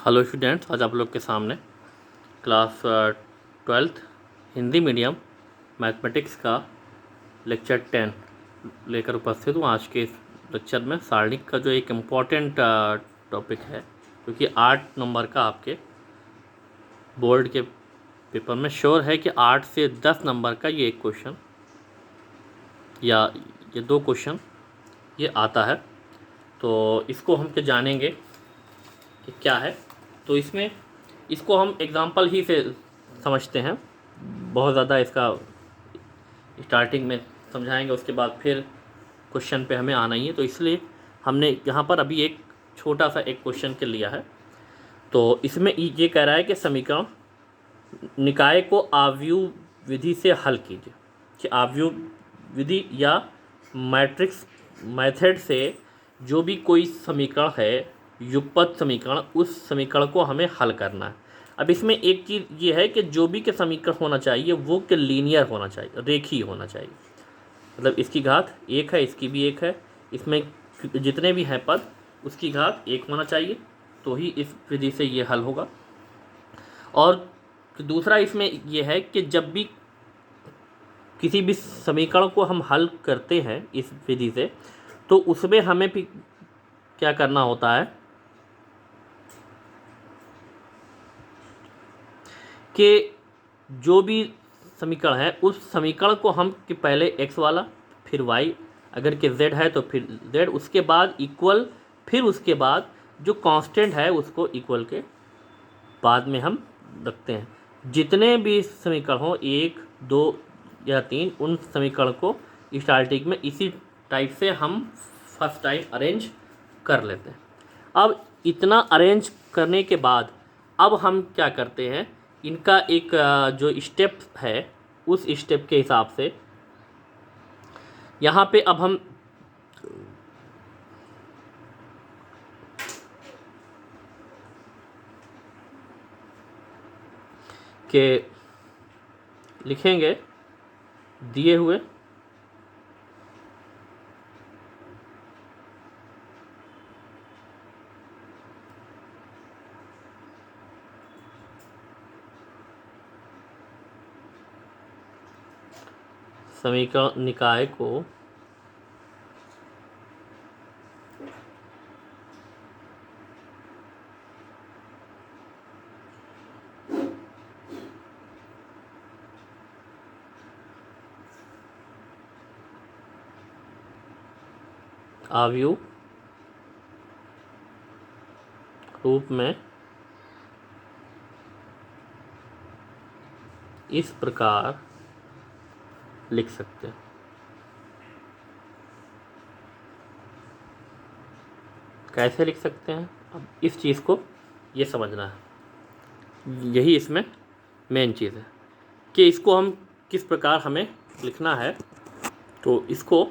Hello students, आज आप लोग के सामने class 12th Hindi medium mathematics का लेक्चर 10 लेकर उपस्थित हूँ। आज के इस लेक्चर में सारणिक का जो एक इम्पॉर्टेंट टॉपिक है, क्योंकि 8 नंबर का आपके बोर्ड के पेपर में श्योर है कि 8 से 10 नंबर का ये एक क्वेश्चन या ये 2 क्वेश्चन ये आता है। तो इसको हम जानेंगे कि क्या है। तो इसको हम एग्जाम्पल ही से समझते हैं, बहुत ज़्यादा इसका स्टार्टिंग में समझाएंगे, उसके बाद फिर क्वेश्चन पे हमें आना ही है। तो इसलिए हमने यहाँ पर अभी एक छोटा सा एक क्वेश्चन के लिया है। तो इसमें ये कह रहा है कि समीकरण निकाय को आव्यूह विधि से हल कीजिए, कि आव्यूह विधि या मैट्रिक्स मेथड से जो भी कोई समीकरण है, युगपत समीकरण, उस समीकरण को हमें हल करना है। अब इसमें एक चीज़ ये है कि जो भी के समीकरण होना चाहिए वो कि लीनियर होना चाहिए, रेखीय होना चाहिए। मतलब इसकी घात 1 है, इसकी भी 1 है, इसमें जितने भी हैं पद उसकी घात 1 होना चाहिए, तो ही इस विधि से ये हल होगा। और दूसरा इसमें ये है कि जब भी किसी भी समीकरण को हम हल करते हैं इस विधि से, तो उसमें हमें भी क्या करना होता है कि जो भी समीकरण है उस समीकरण को हम कि पहले x वाला, फिर y, अगर कि z है तो फिर z, उसके बाद इक्वल, फिर उसके बाद जो कांस्टेंट है उसको इक्वल के बाद में हम रखते हैं। जितने भी समीकरण हो 1, 2 या 3, उन समीकरण को स्टार्टिंग में इसी टाइप से हम फर्स्ट टाइम अरेंज कर लेते हैं। अब इतना अरेंज करने के बाद अब हम क्या करते हैं, इनका एक जो स्टेप है उस स्टेप के हिसाब से यहाँ पे अब हम के लिखेंगे दिए हुए समीकरण निकाय को आव्यूह रूप में इस प्रकार लिख सकते हैं। कैसे लिख सकते हैं, अब इस चीज़ को ये समझना है। यही इसमें मेन चीज़ है कि इसको हम किस प्रकार हमें लिखना है। तो इसको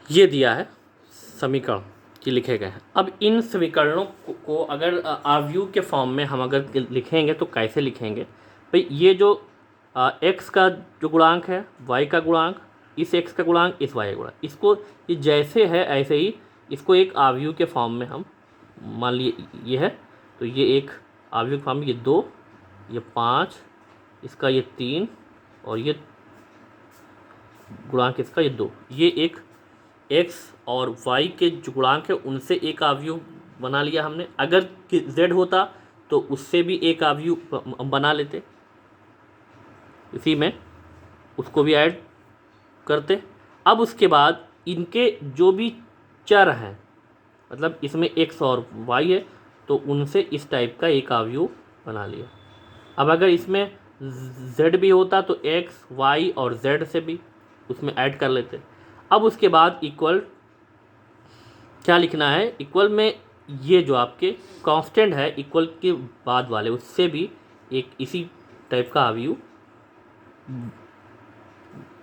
ये दिया है समीकरण कि लिखे गए हैं। अब इन समीकरणों को अगर आव्यूह के फॉर्म में हम अगर लिखेंगे तो कैसे लिखेंगे भाई। ये जो x का जो गुणांक है, y का गुणांक, इस x का गुणांक, इस y का गुणांक, इसको ये जैसे है ऐसे ही इसको एक आव्यूह के फॉर्म में हम मान लिए ये है, तो ये एक आव्यूह के फॉर्म में, ये 2, ये 5, इसका ये 3 और ये गुणांक इसका ये 2, ये एक x और y के जो गुणांक है उनसे एक आव्यूह बना लिया हमने। अगर z होता तो उससे भी एक आव्यूह बना लेते, इसी में उसको भी ऐड करते। अब उसके बाद इनके जो भी चर हैं, मतलब इसमें x और y है, तो उनसे इस टाइप का एक आव्यूह बना लिया। अब अगर इसमें z भी होता तो x, y और z से भी उसमें ऐड कर लेते। अब उसके बाद इक्वल क्या लिखना है, इक्वल में ये जो आपके कांस्टेंट है इक्वल के बाद वाले उससे भी एक इसी टाइप का आव्यूह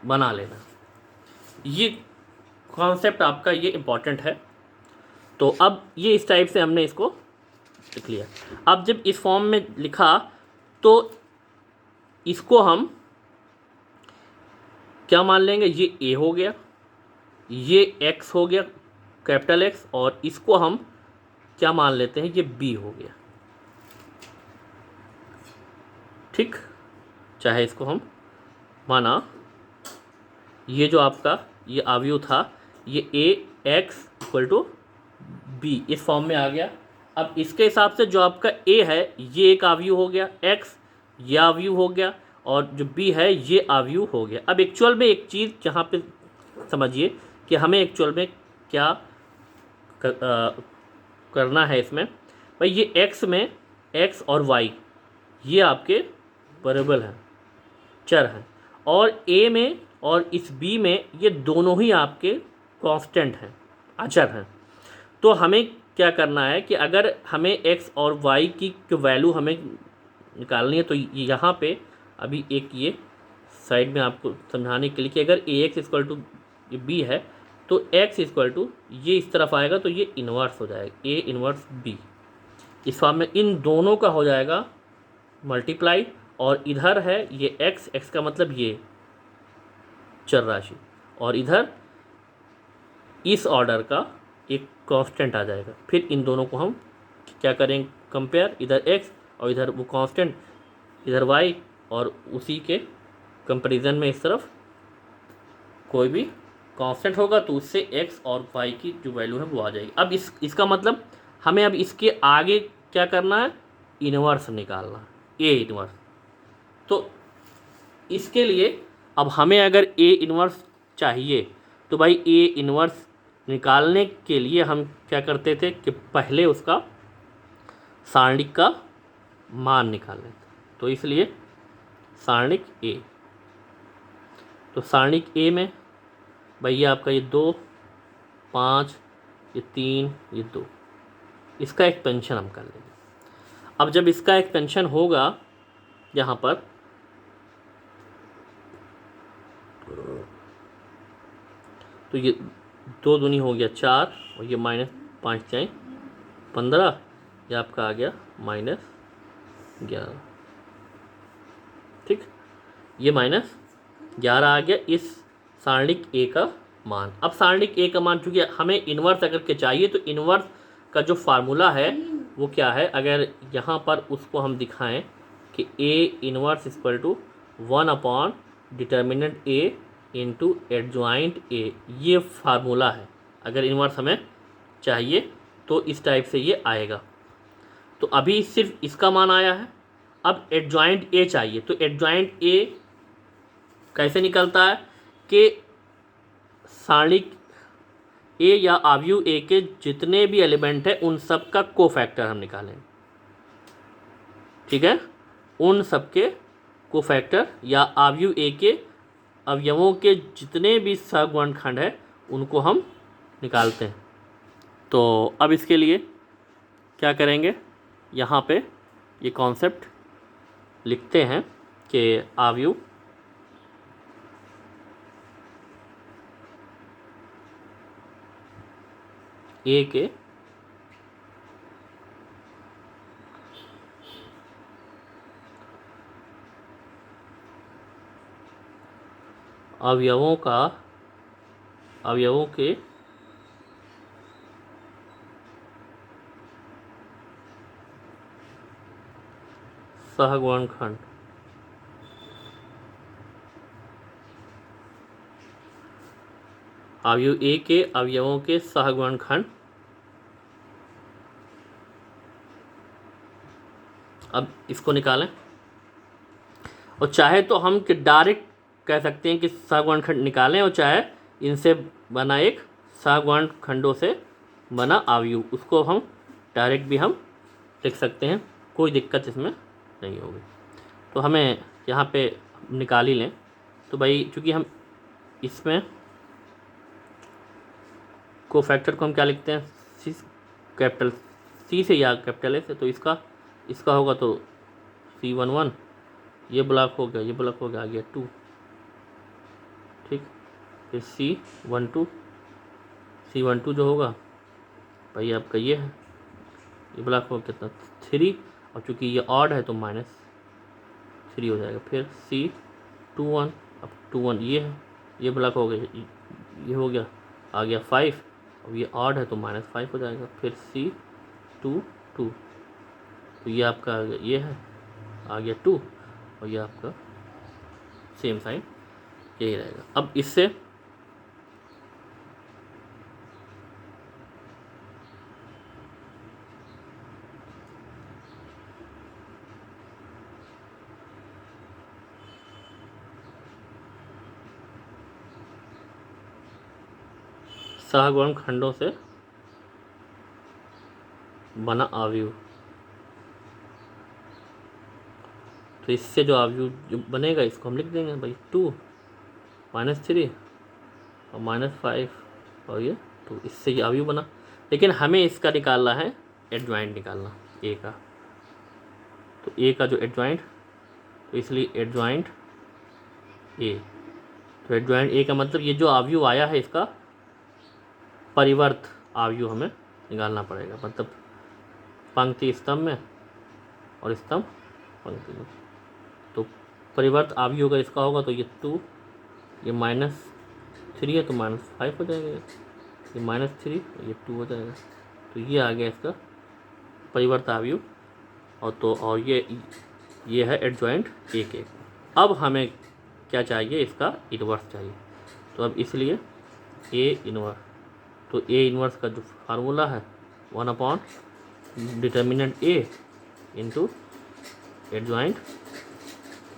बना लेना। ये कॉन्सेप्ट आपका ये इम्पॉर्टेंट है। तो अब ये इस टाइप से हमने इसको लिख लिया। अब जब इस फॉर्म में लिखा तो इसको हम क्या मान लेंगे, ये a हो गया, ये x हो गया कैपिटल X, और इसको हम क्या मान लेते हैं, ये बी हो गया। ठीक, चाहे इसको हम माना ये जो आपका ये अवयव था ये ए एक्स इक्वल टू बी इस फॉर्म में आ गया। अब इसके हिसाब से जो आपका ए है ये एक अवयव हो गया, एक्स ये अवयव हो गया, और जो बी है ये अवयव हो गया। अब एक्चुअल में एक चीज़ यहाँ पे समझिए कि हमें एक्चुअल में क्या करना है इसमें। भाई ये एक्स में एक्स और वाई ये आपके वेरिएबल हैं, चर हैं, और ए में और इस बी में ये दोनों ही आपके कांस्टेंट हैं, अचर हैं। तो हमें क्या करना है कि अगर हमें एक्स और वाई की वैल्यू हमें निकालनी है तो यहाँ पे अभी एक ये साइड में आपको समझाने के लिए कि अगर ए एक्स इक्वल टू बी है तो एक्स इक्वल टू ये इस तरफ आएगा तो ये इन्वर्स हो जाएगा, ए इन्वर्स बी। इस फॉर्म में इन दोनों का हो जाएगा मल्टीप्लाई, और इधर है ये एक्स, एक्स का मतलब ये चर राशि, और इधर इस ऑर्डर का एक कांस्टेंट आ जाएगा। फिर इन दोनों को हम क्या करेंगे, कंपेयर, इधर एक्स और इधर वो कांस्टेंट, इधर वाई, और उसी के कंपैरिजन में इस तरफ कोई भी कांस्टेंट होगा तो उससे एक्स और वाई की जो वैल्यू है वो आ जाएगी। अब इसका मतलब हमें अब इसके आगे क्या करना है, इन्वर्स निकालना, ए इन्वर्स। तो इसके लिए अब हमें अगर ए इन्वर्स चाहिए तो भाई ए इन्वर्स निकालने के लिए हम क्या करते थे कि पहले उसका सारणिक का मान निकाल लेते। तो इसलिए सारणिक ए, तो सारणिक ए में भाई ये आपका ये 2 5 ये 3 ये 2, इसका एक्सपेंशन हम कर लेंगे। अब जब इसका एक्सपेंशन होगा यहाँ पर तो ये 2 दूनी हो गया 4 और ये -5 जाए 15, ये आपका आ गया -11। ठीक, ये -11 आ गया इस सारणिक ए का मान। अब सारणिक ए का मान चूँकि हमें इन्वर्स अगर के चाहिए तो इन्वर्स का जो फार्मूला है वो क्या है, अगर यहाँ पर उसको हम दिखाएं कि A inverse equal to 1 determinant A into adjoint A, ये फार्मूला है। अगर इन्वर्स हमें चाहिए तो इस टाइप से ये आएगा। तो अभी सिर्फ इसका मान आया है, अब एडजॉइंट ए चाहिए। तो एडजॉइंट ए कैसे निकलता है कि सारणिक ए या अवयव ए के जितने भी एलिमेंट है उन सब का कोफैक्टर हम निकालें। ठीक है, उन सब के कोफैक्टर या अवयव ए के अवयवों के जितने भी सहगुणनखंड है उनको हम निकालते हैं। तो अब इसके लिए क्या करेंगे, यहाँ पे ये कॉन्सेप्ट लिखते हैं कि अवयव ए के अवयवों के सहगुणनखंड अवयव ए के अवयवों के सहगुणनखंड। अब इसको निकालें, और चाहे तो हम डायरेक्ट कह सकते हैं कि सहगुणनखंड निकालें, और चाहे इनसे बना एक सहगुणनखंडों से बना अवयव उसको हम डायरेक्ट भी हम लिख सकते हैं, कोई दिक्कत इसमें नहीं होगी। तो हमें यहाँ पे निकाल ही लें। तो भाई चूँकि हम इसमें कोफैक्टर को हम क्या लिखते हैं, सी, कैपिटल सी से या कैपिटल ए से, तो इसका होगा तो C11, ये ब्लॉक हो गया, ये ब्लॉक हो गया, आ गया 2। ठीक, फिर C12 जो होगा भाई आपका ये है, ये ब्लॉक हो कितना 3, और चूँकि ये ऑड है तो -3 हो जाएगा। फिर C21, अब 21 ये है, ये ब्लॉक हो गया, ये हो गया, आ गया 5, अब ये ऑड है तो -5 हो जाएगा। फिर 2 2, तो ये आपका ये है आ गया 2, और ये आपका सेम साइन यही रहेगा। अब इससे सहगुणन खंडों से बना अवयव, तो इससे जो अवयव जो बनेगा इसको हम लिख देंगे भाई 2 -3 और -5 और ये 2, इससे ये अवयव बना। लेकिन हमें इसका निकालना है एडजॉइंट निकालना ए का, तो ए का जो एडजॉइंट, तो इसलिए एडजॉइंट ए, तो एडजॉइंट ए का मतलब ये जो अवयव आया है इसका परिवर्त अवयव हमें निकालना पड़ेगा, मतलब पंक्ति स्तंभ में और स्तंभ पंक्ति में। तो परिवर्त अवयव अगर इसका होगा तो ये 2, ये -3 है तो -5 हो जाएगा, ये -3 ये 2 हो जाएगा, तो ये आ गया इसका परिवर्त अवयव। और तो और ये है एडजॉइंट ए के। अब हमें क्या चाहिए, इसका इन्वर्स चाहिए, तो अब इसलिए ए इन्वर्स, तो ए इन्वर्स का जो फार्मूला है 1 डिटर्मिनेंट ए इंटू एडजॉइंट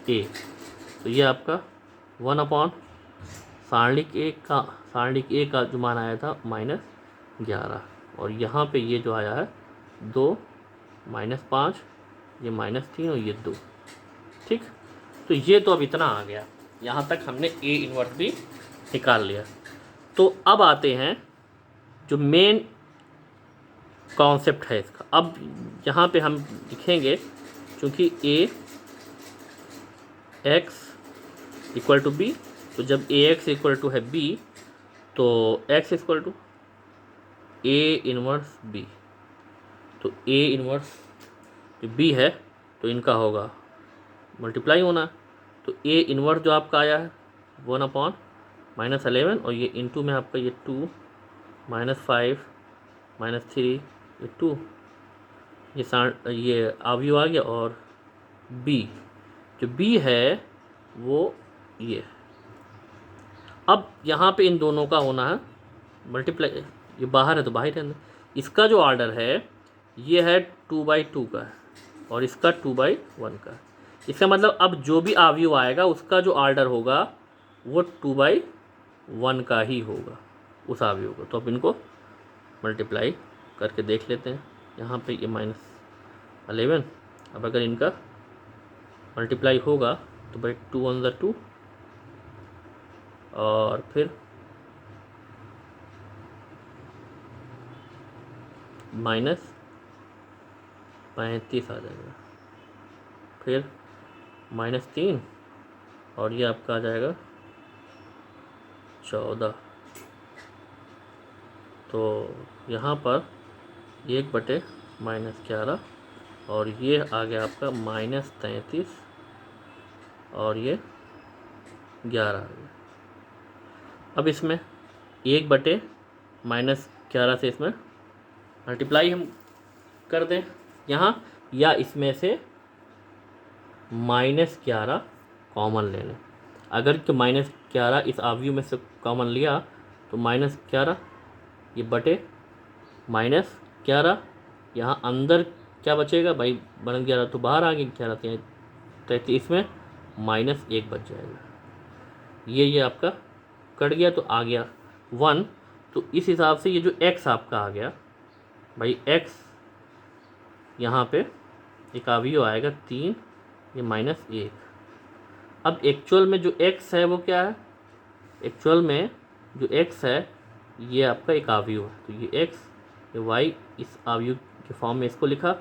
ए, तो ये आपका 1 सारणिक ए का जो मान आया था -11, और यहाँ पे ये जो आया है 2 -5, ये -3 और ये 2, ठीक। तो ये तो अब इतना आ गया, यहाँ तक हमने ए इन्वर्स भी निकाल लिया। तो अब आते हैं जो मेन कॉन्सेप्ट है इसका। अब यहाँ पे हम लिखेंगे, क्योंकि A X equal to B, तो जब ए एक्स इक्वल टू है बी, तो X equal to A inverse B, तो ए इन्वर्स जो बी है तो इनका होगा मल्टीप्लाई होना, तो ए इन्वर्स जो आपका आया है 1/-11, और ये इंटू में आपका ये 2 -5 -3 ये 2, ये अवयव आ गया, और बी जो बी है वो ये। अब यहाँ पे इन दोनों का होना है मल्टीप्लाई, ये बाहर है तो बाहर रहना। इसका जो ऑर्डर है ये है 2/2 का है, और इसका 2/1 का है। इसका मतलब अब जो भी अवयव आएगा उसका जो ऑर्डर होगा वो 2/1 का ही होगा उस अवयव को। तो अब इनको मल्टीप्लाई करके देख लेते हैं। यहाँ पे ये -11, अब अगर इनका मल्टीप्लाई होगा तो भाई 2 × 2, और फिर -35 आ जाएगा, फिर -3, और ये आपका आ जाएगा 14। तो यहाँ पर 1/-11, और ये आ गया आपका -33, और ये 11 आ गया। अब इसमें 1/-11 से इसमें मल्टीप्लाई हम कर दें यहाँ, या इसमें से -11 कॉमन ले लें। अगर तो -11 इस अवयव में से कॉमन लिया तो -11 ये बटे -11, यहाँ अंदर क्या बचेगा भाई, -11 तो बाहर आ गया, 11 तो इसमें -1 बच जाएगा। ये आपका कट गया तो आ गया 1। तो इस हिसाब से ये जो x आपका आ गया भाई, x यहाँ पे एक अवयव आएगा 3, ये -1। अब एक्चुअल में जो x है वो क्या है, एक्चुअल में जो x है ये आपका एक अवयव है, तो ये x ये y, इस अवयव के फॉर्म में इसको लिखा,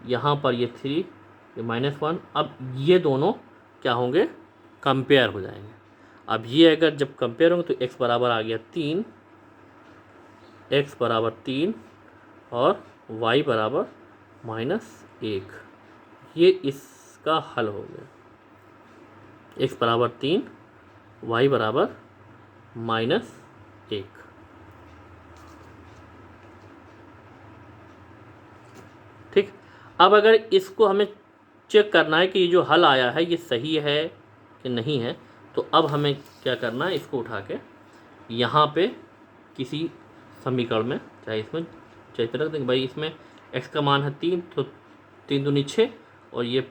यहाँ पर ये 3 ये -1। अब ये दोनों क्या होंगे, कंपेयर हो जाएंगे। अब ये अगर जब कंपेयर होंगे तो x बराबर आ गया 3, x बराबर 3 और y बराबर -1, ये इसका हल हो गया। x बराबर 3, y बराबर -1। ठीक। अब अगर इसको हमें चेक करना है कि ये जो हल आया है ये सही है कि नहीं है, तो अब हमें क्या करना है, इसको उठा के यहाँ पे किसी समीकरण में, चाहे इसमें चाहे इस पे रख देंगे भाई। इसमें x का मान है 3, तो 3 दूनी 6, और ये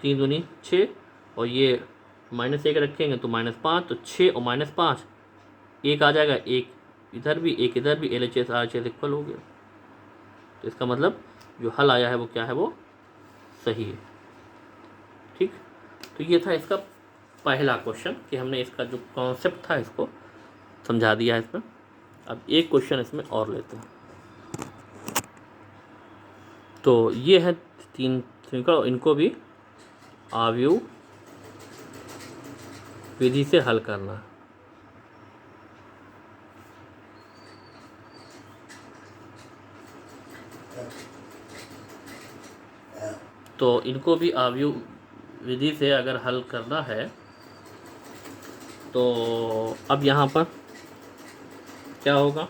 3 दूनी 6, और ये -1 रखेंगे तो -5, तो 6 और -5 1 आ जाएगा, एक इधर भी एक इधर भी, LHS RHS इक्वल हो गया। तो इसका मतलब जो हल आया है वो क्या है, वो सही है। ठीक, तो ये था इसका पहला क्वेश्चन कि हमने इसका जो कॉन्सेप्ट था इसको समझा दिया है इसमें। अब एक क्वेश्चन इसमें और लेते हैं। तो ये है 3 समीकरण, इनको भी आव्यूह विधि से हल करना है। तो इनको भी आव्यूह विधि से अगर हल करना है तो अब यहाँ पर क्या होगा,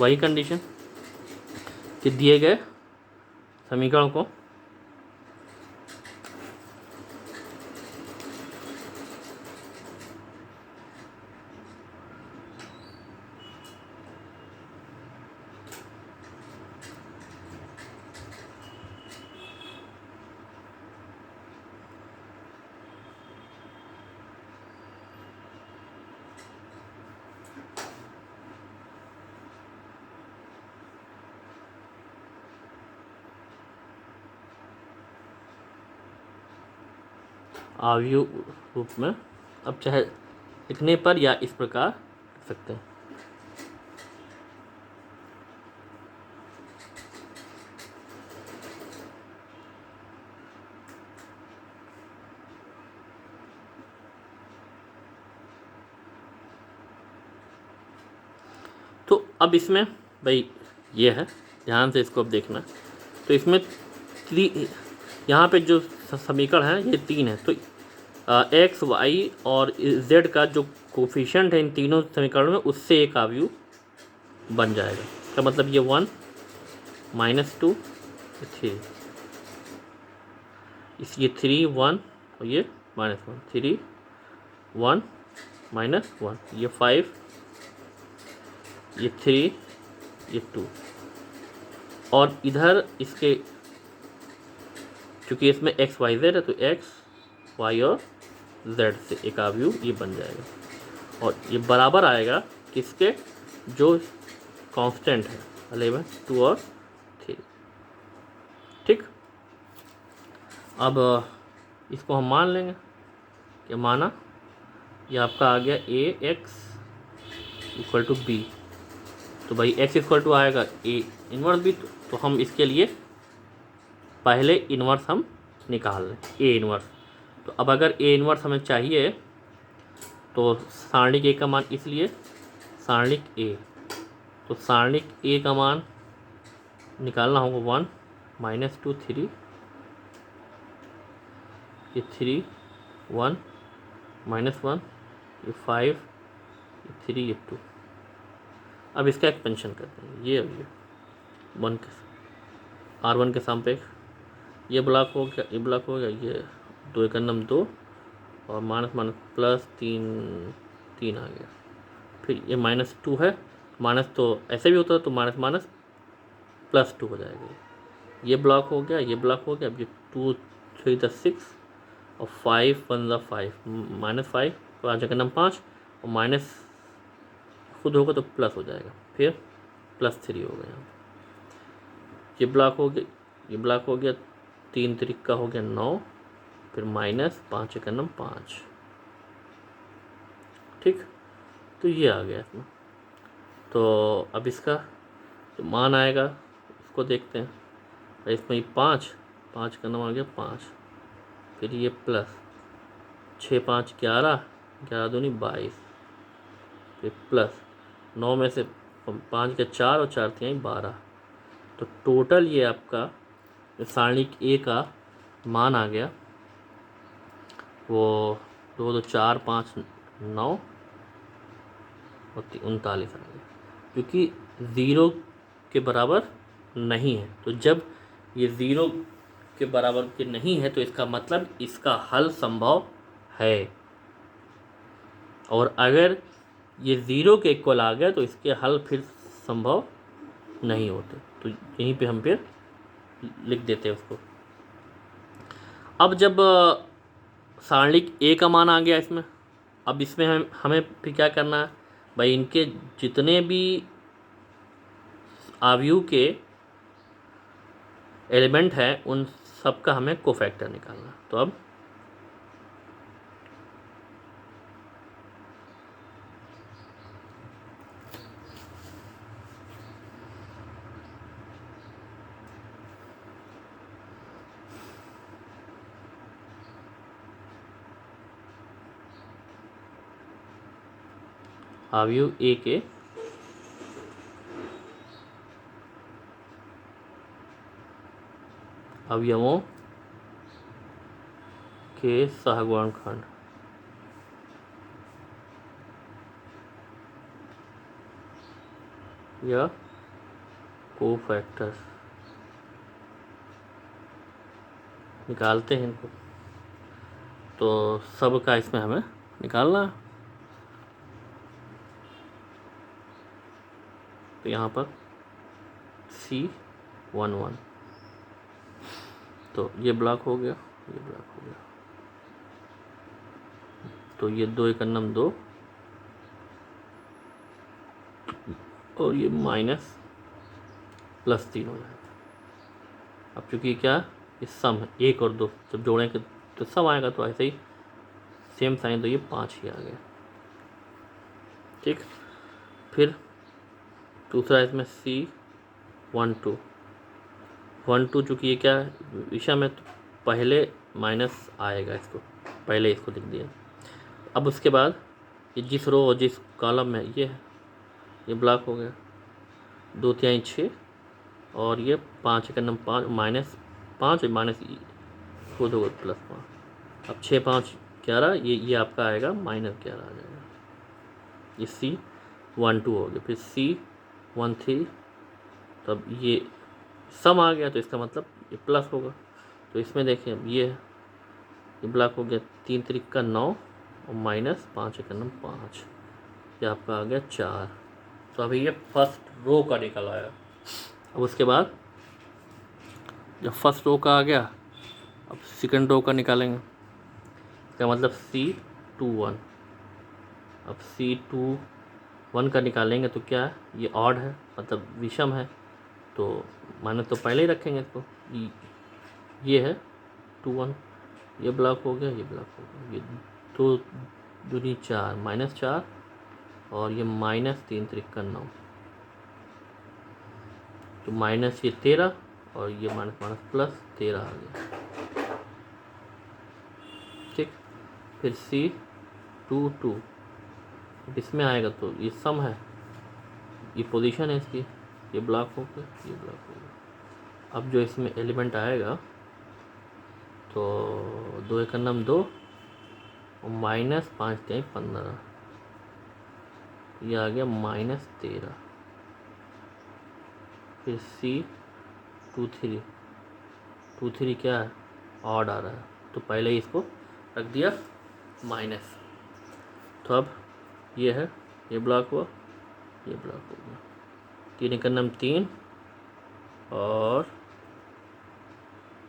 वही कंडीशन कि दिए गए समीकरण को आव्यूह रूप में, अब चाहे लिखने पर या इस प्रकार लिख सकते हैं। तो अब इसमें भाई ये है, ध्यान से इसको अब देखना। तो इसमें यहाँ पे जो समीकरण है ये 3 है, तो x, y और z का जो कोफिशिएंट है इन तीनों समीकरण में, उससे एक आव्यूह बन जाएगा। इसका मतलब ये 1 -2 3, ये 3 1 और ये -1, 3 1 -1, ये 5, ये 3, ये 2, और इधर इसके चूँकि इसमें x y z है तो x y और z से एक आव्यूह ये बन जाएगा, और ये बराबर आएगा किसके, जो कांस्टेंट है 11 2 और 3। ठीक, अब इसको हम मान लेंगे कि माना ये आपका आ गया ax = b, तो भाई x = आएगा a इन्वर्स b, तो हम इसके लिए पहले इन्वर्स हम निकाल लें, a इन्वर्स। तो अब अगर a इन्वर्स हमें चाहिए तो सारणिक a का मान, इसलिए सारणिक a, तो सारणिक a का मान निकालना होगा 1 -2 3, ये 3 1 -1, ये 5, ये 3, ये 2। अब इसका एक्सपेंशन करते हैं, ये 1 के R1 के सापेक्ष ये ब्लॉक हो गया, ये ब्लॉक हो गया, ये 2 1 2 और माइनस -3 आ गया। फिर ये -2 है, माइनस तो ऐसे भी होता है, तो माइनस +2 हो जाएगा। ये ब्लॉक हो गया, ये ब्लॉक हो गया। अब ये 2 3 6 और 5 1 5, -5 5 1 5, और माइनस खुद होगा तो प्लस हो जाएगा, फिर +3 हो गया। ये ब्लॉक हो गया, ये ब्लॉक हो गया, 3 3 का हो गया 9, फिर -5 1 5। ठीक, तो ये आ गया इसमें। तो अब इसका जो मान आएगा उसको देखते हैं। इसमें 5 5 का 9 आ गया 5, फिर ये प्लस 6 5 11 11 दूनी 22, फिर प्लस 9 में से 5 के 4 और 4 3 12, तो टोटल ये आपका सारणिक A का मान आ गया वो दो दो चार, 5 9 और 39 आ गया, क्योंकि ज़ीरो के बराबर नहीं है। तो जब ये ज़ीरो के बराबर के नहीं है तो इसका मतलब इसका हल संभव है, और अगर ये ज़ीरो के इक्वल आ गया तो इसके हल फिर संभव नहीं होते। तो यहीं पे हम फिर लिख देते हैं उसको। अब जब सारणिक ए का मान आ गया इसमें, अब इसमें हमें फिर क्या करना है भाई, इनके जितने भी आव्यूह के एलिमेंट हैं उन सब का हमें कोफैक्टर निकालना। तो अब आव्यूह ए के अवयवों के सहगुणनखंड या कोफैक्टर्स निकालते हैं इनको। तो सब का इसमें हमें निकालना है। तो यहाँ पर C11, तो ये ब्लॉक हो गया, ये ब्लॉक हो गया। तो ये 2 × 2 और ये -+3 हो जाएगा। अब चूंकि क्या ये सम है, 1 और 2 जब जोड़ेंगे तो सम आएगा, तो ऐसे ही सेम साइन, तो ये 5 ही आ गया। ठीक, फिर दूसरा इसमें C12 चूँकि ये क्या विषम है तो पहले माइनस आएगा, इसको पहले इसको लिख दिया। अब उसके बाद ये जिस रो और जिस कॉलम में ये है, ये ब्लॉक हो गया, 2 3 6 और ये 5 × 5 -5 खुद होगा +5। अब 6 5 11, ये आपका आएगा -11 आ जाएगा। ये C12 हो गया। फिर C13, तब ये सम आ गया तो इसका मतलब ये प्लस होगा। तो इसमें देखें अब ये ब्लॉक हो गया, 3 × 3 = 9 और -5 × 5, ये आपका आ गया 4। तो अभी ये फर्स्ट रो का निकल आया। अब उसके बाद जब फर्स्ट रो का आ गया, अब सेकंड रो का निकालेंगे। इसका मतलब C21। अब C21 का निकालेंगे तो क्या है, ये ऑड है, मतलब विषम है, तो माने तो पहले ही रखेंगे इसको। ये है 21, ये ब्लॉक हो गया, ये ब्लॉक हो गया, ये 2 दूनी 4 -4 और ये -3 × 3 = 9, तो माइनस ये 13 और ये +13 आ गया। ठीक, फिर C22 इसमें आएगा तो ये सम है, ये पोजीशन है इसकी, ये ब्लॉक हो गया, ये ब्लॉक हो गया। अब जो इसमें एलिमेंट आएगा तो 2 × 2 और -5 × 15, ये आ गया -13। फिर C23 क्या है, ऑड आ रहा है, तो पहले ही इसको रख दिया माइनस। तो अब ये है, ये ब्लॉक हुआ, ये ब्लॉक हो गया, 3 × 3 और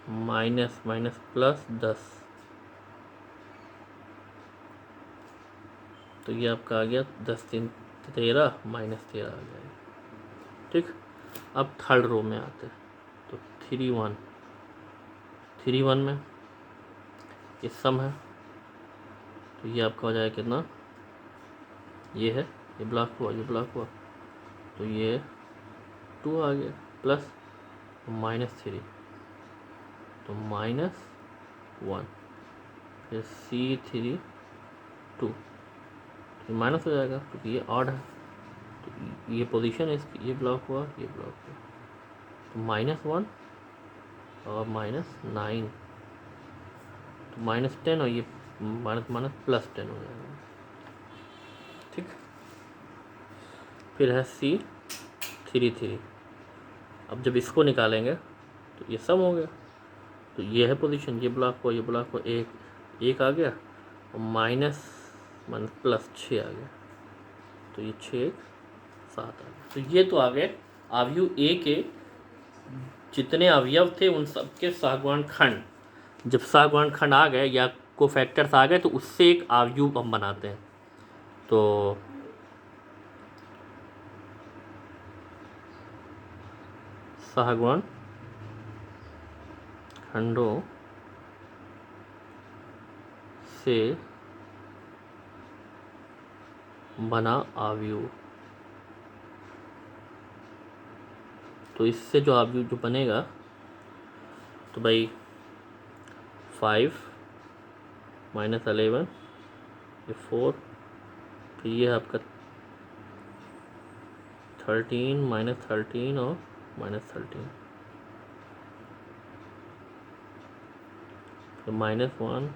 -+10, तो ये आपका आ गया 10 3 13 -13 आ गया। ठीक, अब थर्ड रो में आते हैं। तो 3 1 में ये सम है, तो ये आपका हो जाएगा कितना, ये है, ये ब्लॉक हुआ, ये ब्लॉक हुआ, तो ये 2 आ गया, प्लस -3 तो -1, फिर C32 तो माइनस हो जाएगा क्योंकि ये ऑड है, तो ये पोजीशन है इसकी, ये ब्लॉक हुआ, ये ब्लॉक हुआ, तो -1 और -9 तो -10 और ये माइनस माइनस प्लस 10 हो जाएगा। ठीक, फिर है C33। अब जब इसको निकालेंगे तो ये सम हो गया, तो ये है पोजीशन, ये ब्लॉक को एक आ गया और माइनस माइनस प्लस 6 आ गया, तो ये 6 7 आ गया। तो ये तो आ गए अवयव ए के जितने अवयव थे उन सब के सहगुणन खंड। जब सहगुणन खंड आ गए या कोफैक्टर्स आ गए तो उससे एक अवयव हम बनाते हैं। तो सहगुणन खंडों से बना अवयव, तो इससे जो अवयव जो बनेगा तो भाई 5 माइनस 11 ये 4, फिर ये है आपका 13 माइनस 13 और माइनस 13, फिर -1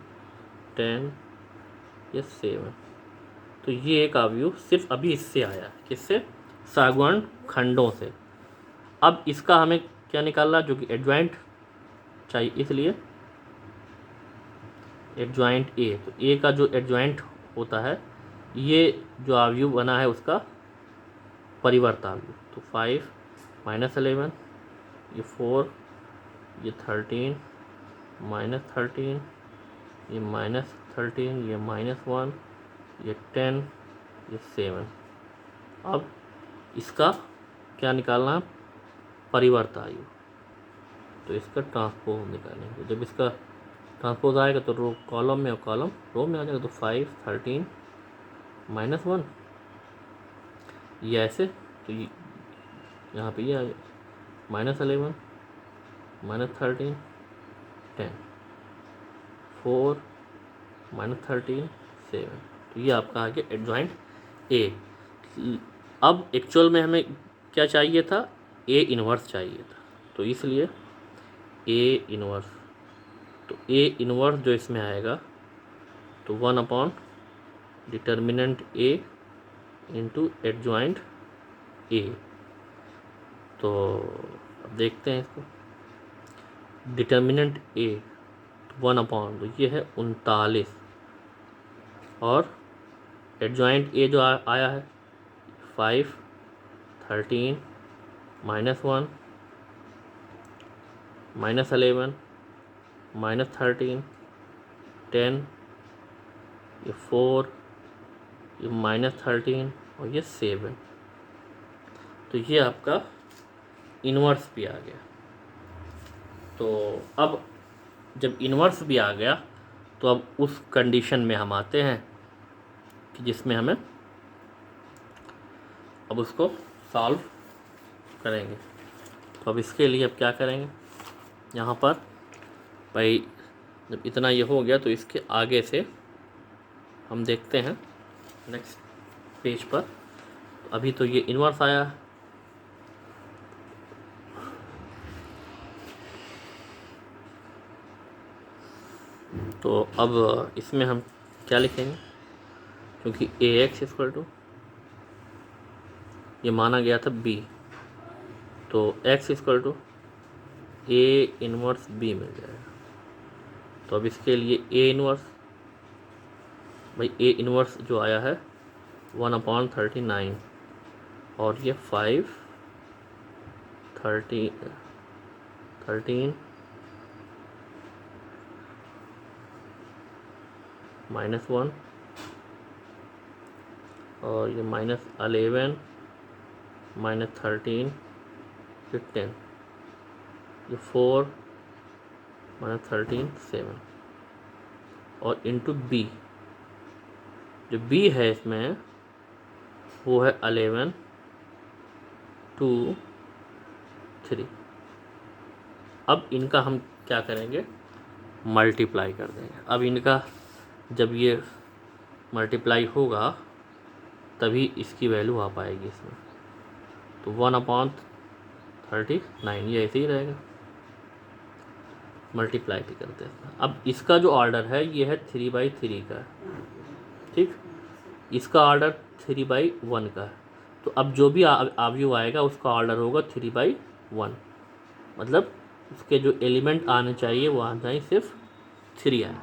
10 ये 7। तो ये एक अवयव सिर्फ अभी इससे आया, किससे? सहगुणन खंडों से। अब इसका हमें क्या निकालना, जो कि एडजॉइंट चाहिए, इसलिए एडजॉइंट ए। तो ए का जो एडजॉइंट होता है, ये जो अवयव बना है उसका परिवर्त अवयव। तो 5 माइनस 11 ये 4 ये 13 माइनस 13 ये माइनस 13 ये -1 ये 10 ये 7। अब इसका क्या निकालना है? परिवर्त आयु। तो इसका ट्रांसपोज निकालेंगे। जब इसका ट्रांसपोज आएगा तो रो कॉलम में और कॉलम रो में आ जाएगा। तो 5 13 -1 ये ऐसे, तो यहाँ पे ये आ जाएगा -11 -13 10 4 -13 7। तो ये आपका आ गया एडजॉइंट ए। अब एक्चुअल में हमें क्या चाहिए था? ए इनवर्स चाहिए था, तो इसलिए ए इनवर्स, तो ए इनवर्स जो इसमें आएगा तो 1 डिटर्मिनेंट ए इंटू एडजॉइंट ए। तो अब देखते हैं इसको, डिटर्मिनेंट ए 1 तो ये है 39 और एडजॉइंट ए जो आया है 5 13 -1 -11 -13 10 ये 4 ये -13 और ये 7। तो ये आपका इन्वर्स भी आ गया। तो अब जब इन्वर्स भी आ गया तो अब उस कंडीशन में हम आते हैं कि जिसमें हमें अब उसको सॉल्व करेंगे। तो अब इसके लिए अब क्या करेंगे, यहाँ पर भाई जब इतना ये हो गया तो इसके आगे से हम देखते हैं नेक्स्ट पेज पर। अभी तो ये इन्वर्स आया, तो अब इसमें हम क्या लिखेंगे, क्योंकि AX इक्वल टू ये माना गया था B, तो X equal to A inverse B मिल जाएगा। तो अब इसके लिए A इनवर्स, भाई A इनवर्स जो आया है 1/39 और ये 5 13 -1 और ये -11 -13 फिर 10 ये 4 -13 7 और इंटू B। जो B है इसमें वो है 11 2 3। अब इनका हम क्या करेंगे, मल्टीप्लाई कर देंगे। अब इनका जब ये मल्टीप्लाई होगा तभी इसकी वैल्यू आ पाएगी इसमें। तो 1/39 ये ऐसे ही रहेगा। मल्टीप्लाई भी करते हैं। अब इसका जो ऑर्डर है ये है 3/3 का है, ठीक। इसका ऑर्डर 3/1 का है। तो अब जो भी आव्यूह आएगा उसका ऑर्डर होगा 3/1, मतलब उसके जो एलिमेंट आने चाहिए वो आ जाए सिर्फ 3 आए।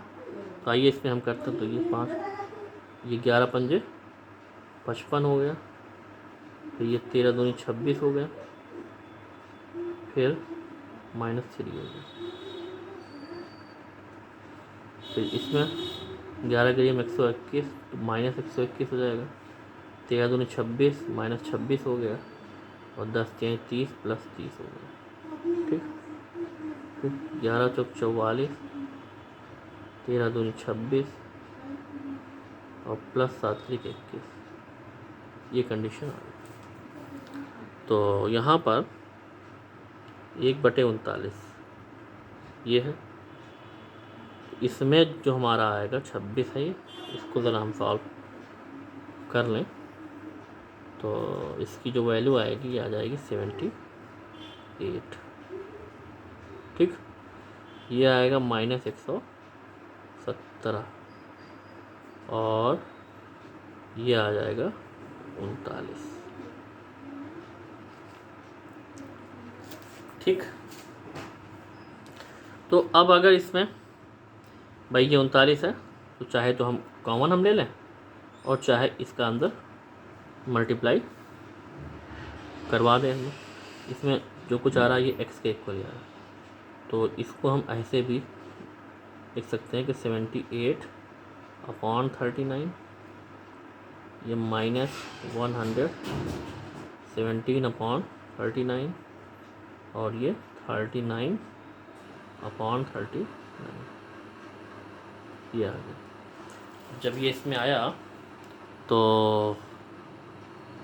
तो आइए इसमें हम करते हैं। तो ये 5, ये 11 पंजे 55 हो गया, फिर ये 13 दूनी 26 हो गया, फिर -3 हो गया, फिर इसमें 11 के लिए 121 तो -121 हो जाएगा, 13 दूनी 26 -26 हो गया, और 10 3 30 + 30 हो गया, ठीक। फिर 11 चौक 44, 13 दूनी 26 और +7 3 21, ये कंडीशन आ गई। तो यहाँ पर 1/39 ये है। इसमें जो हमारा आएगा 26 है, इसको ज़रा हम सॉल्व कर लें तो इसकी जो वैल्यू आएगी ये आ जाएगी 78, ठीक। ये आएगा -117 और ये आ जाएगा 39, ठीक। तो अब अगर इसमें भाई ये 39 है तो चाहे तो हम कॉमन हम ले लें और चाहे इसका अंदर मल्टीप्लाई करवा दें हमें। इसमें जो कुछ आ रहा है ये x के इक्वल आ रहा है, तो इसको हम ऐसे भी लिख सकते हैं कि 78/39 ये -117/39 और ये 39/39 ये आ गया। जब ये इसमें आया तो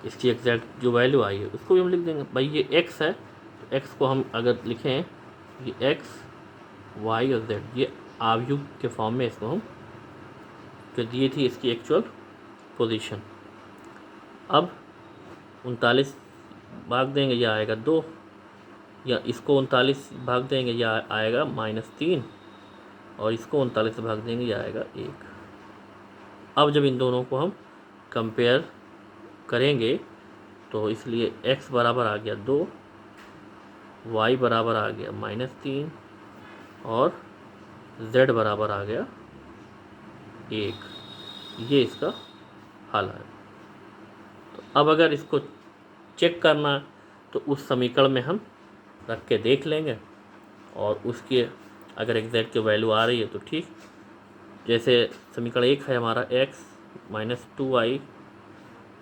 इसकी एग्जैक्ट जो वैल्यू आई है उसको भी हम लिख देंगे। भाई ये x है तो x को हम अगर लिखें ये x y और z ये आव्यूह के फॉर्म में इसको हम जो दिए थी इसकी एक्चुअल पोजीशन। अब 39 भाग देंगे यह आएगा 2, या इसको 39 भाग देंगे यह आएगा -3 और इसको 39 भाग देंगे यह आएगा 1। अब जब इन दोनों को हम कंपेयर करेंगे तो इसलिए x बराबर आ गया 2, y बराबर आ गया -3 और z बराबर आ गया 1। ये इसका हल है। तो अब अगर इसको चेक करना है तो उस समीकरण में हम रख के देख लेंगे और उसके अगर एग्जैक्ट वैल्यू आ रही है तो ठीक। जैसे समीकरण 1 है हमारा x - 2y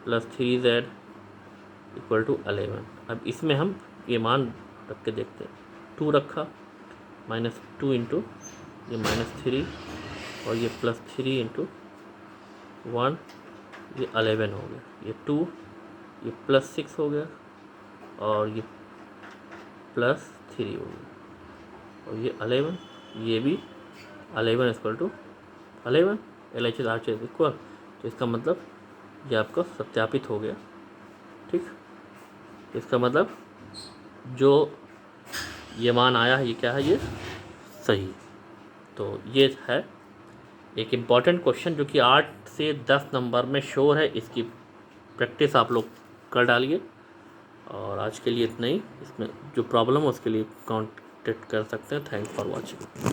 + 3z = 11। अब इसमें हम ये मान रख के देखते हैं। 2 रखा -2 इंटू ये -3 और ये +3 इंटू 1 ये 11 हो गया, ये 2 ये +6 हो गया और ये +3 हो गया और ये 11 ये भी 11 = 11 LHS RHS इक्वल। तो इसका मतलब ये आपका सत्यापित हो गया, ठीक। इसका मतलब जो ये मान आया है ये क्या है, ये सही। तो ये है एक इम्पॉर्टेंट क्वेश्चन जो कि 8 से 10 नंबर में श्योर है। इसकी प्रैक्टिस आप लोग कर डालिए। और आज के लिए इतना ही। इसमें जो प्रॉब्लम है उसके लिए कांटेक्ट कर सकते हैं। Thanks for watching.